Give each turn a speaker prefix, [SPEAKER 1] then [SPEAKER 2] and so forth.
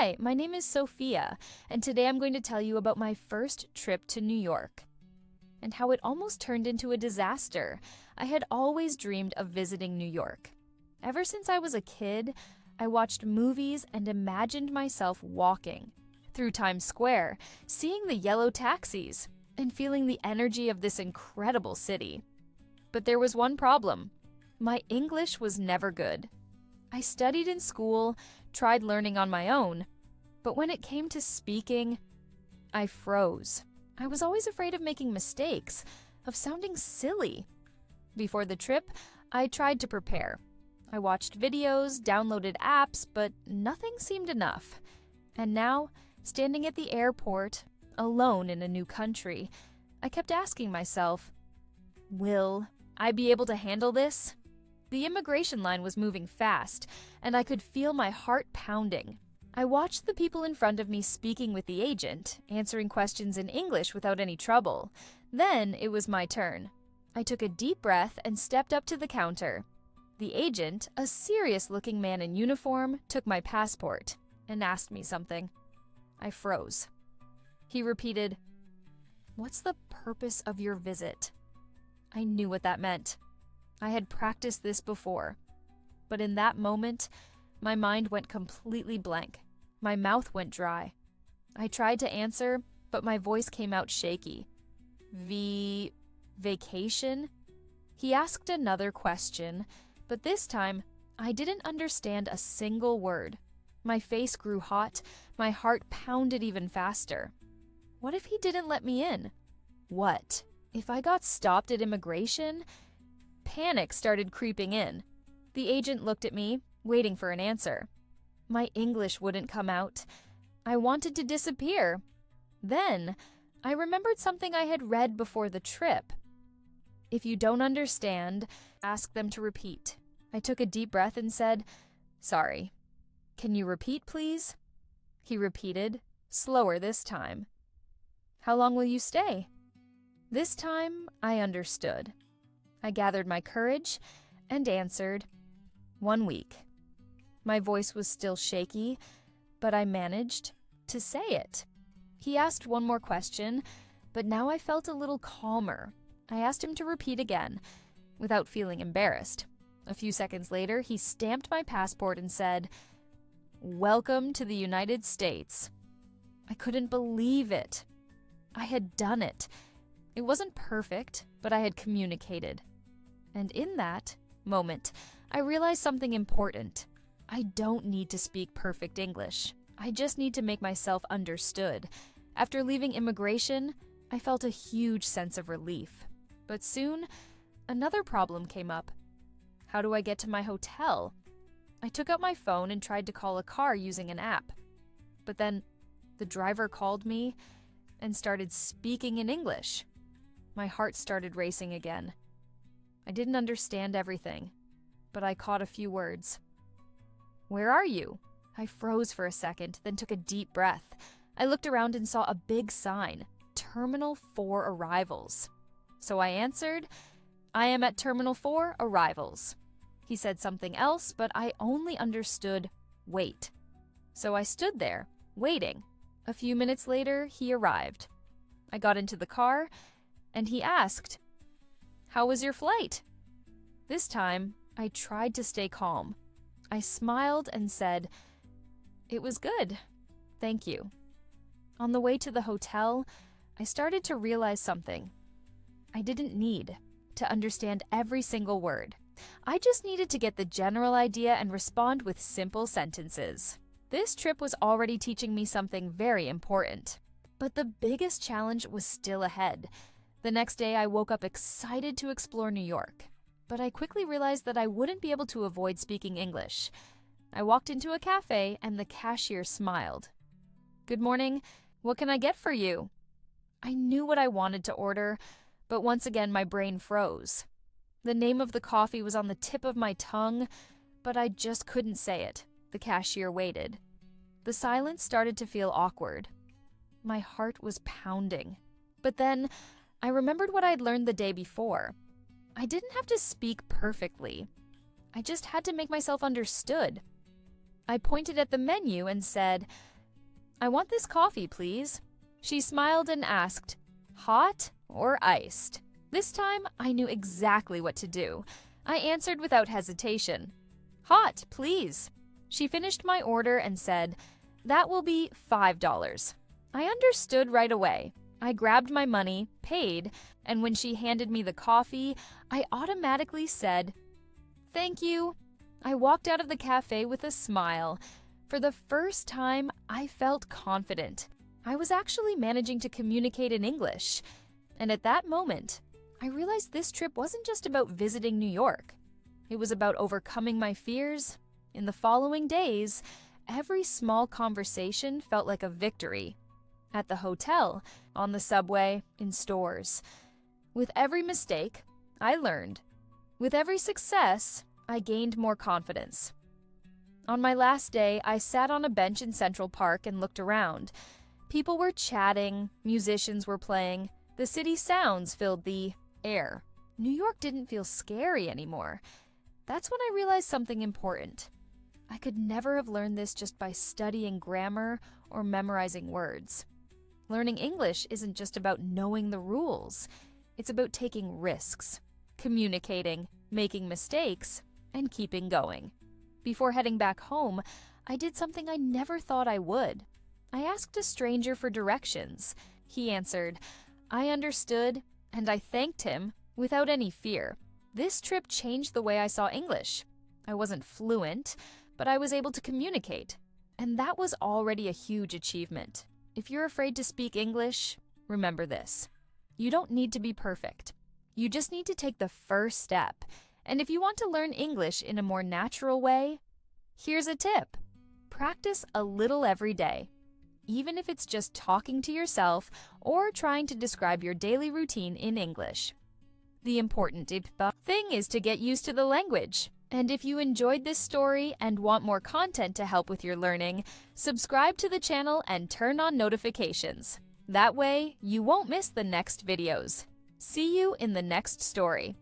[SPEAKER 1] Hi, my name is Sophia, and today I'm going to tell you about my first trip to New York and how it almost turned into a disaster. I had always dreamed of visiting New York. Ever since I was a kid, I watched movies and imagined myself walking through Times Square, seeing the yellow taxis, and feeling the energy of this incredible city. But there was one problem. My English was never good. I studied in school, tried learning on my own, but when it came to speaking, I froze. I was always afraid of making mistakes, of sounding silly. Before the trip, I tried to prepare. I watched videos, downloaded apps, but nothing seemed enough. And now, standing at the airport, alone in a new country, I kept asking myself, will I be able to handle this? The immigration line was moving fast, and I could feel my heart pounding. I watched the people in front of me speaking with the agent, answering questions in English without any trouble. Then it was my turn. I took a deep breath and stepped up to the counter. The agent, a serious-looking man in uniform, took my passport and asked me something. I froze. He repeated, "What's the purpose of your visit?" I knew what that meant. I had practiced this before. But in that moment, my mind went completely blank. My mouth went dry. I tried to answer, but my voice came out shaky. Vacation? He asked another question, but this time, I didn't understand a single word. My face grew hot, my heart pounded even faster. What if he didn't let me in? What if I got stopped at immigration? Panic started creeping in. The agent looked at me, waiting for an answer. My English wouldn't come out. I wanted to disappear. Then, I remembered something I had read before the trip. If you don't understand, ask them to repeat. I took a deep breath and said, "Sorry. Can you repeat, please?" He repeated, slower this time. "How long will you stay?" This time, I understood. I gathered my courage and answered, 1 week. My voice was still shaky, but I managed to say it. He asked one more question, but now I felt a little calmer. I asked him to repeat again, without feeling embarrassed. A few seconds later, he stamped my passport and said, "Welcome to the United States." I couldn't believe it. I had done it. It wasn't perfect, but I had communicated. And in that moment, I realized something important. I don't need to speak perfect English. I just need to make myself understood. After leaving immigration, I felt a huge sense of relief. But soon, another problem came up. How do I get to my hotel? I took out my phone and tried to call a car using an app. But then, the driver called me and started speaking in English. My heart started racing again. I didn't understand everything, but I caught a few words. "Where are you?" I froze for a second, then took a deep breath. I looked around and saw a big sign, Terminal 4 Arrivals. So I answered, "I am at Terminal 4 Arrivals." He said something else, but I only understood wait. So I stood there, waiting. A few minutes later, he arrived. I got into the car, and he asked, "How was your flight?" This time, I tried to stay calm. I smiled and said, "It was good. Thank you." On the way to the hotel, I started to realize something. I didn't need to understand every single word. I just needed to get the general idea and respond with simple sentences. This trip was already teaching me something very important. But the biggest challenge was still ahead. The next day, I woke up excited to explore New York. But I quickly realized that I wouldn't be able to avoid speaking English. I walked into a cafe, and the cashier smiled. "Good morning. What can I get for you?" I knew what I wanted to order, but once again my brain froze. The name of the coffee was on the tip of my tongue, but I just couldn't say it. The cashier waited. The silence started to feel awkward. My heart was pounding. But then, I remembered what I'd learned the day before. I didn't have to speak perfectly. I just had to make myself understood. I pointed at the menu and said, "I want this coffee, please." She smiled and asked, "Hot or iced?" This time, I knew exactly what to do. I answered without hesitation, "Hot, please." She finished my order and said, "That will be $5. I understood right away. I grabbed my money, paid, and when she handed me the coffee, I automatically said, "Thank you." I walked out of the cafe with a smile. For the first time, I felt confident. I was actually managing to communicate in English. And at that moment, I realized this trip wasn't just about visiting New York. It was about overcoming my fears. In the following days, every small conversation felt like a victory. At the hotel, on the subway, in stores. With every mistake, I learned. With every success, I gained more confidence. On my last day, I sat on a bench in Central Park and looked around. People were chatting, musicians were playing, the city sounds filled the air. New York didn't feel scary anymore. That's when I realized something important. I could never have learned this just by studying grammar or memorizing words. Learning English isn't just about knowing the rules. It's about taking risks, communicating, making mistakes, and keeping going. Before heading back home, I did something I never thought I would. I asked a stranger for directions. He answered, I understood, and I thanked him without any fear. This trip changed the way I saw English. I wasn't fluent, but I was able to communicate. And that was already a huge achievement. If you're afraid to speak English, remember this. You don't need to be perfect. You just need to take the first step. And if you want to learn English in a more natural way, here's a tip. Practice a little every day. Even if it's just talking to yourself or trying to describe your daily routine in English. The important thing is to get used to the language. And if you enjoyed this story and want more content to help with your learning, subscribe to the channel and turn on notifications. That way, you won't miss the next videos. See you in the next story.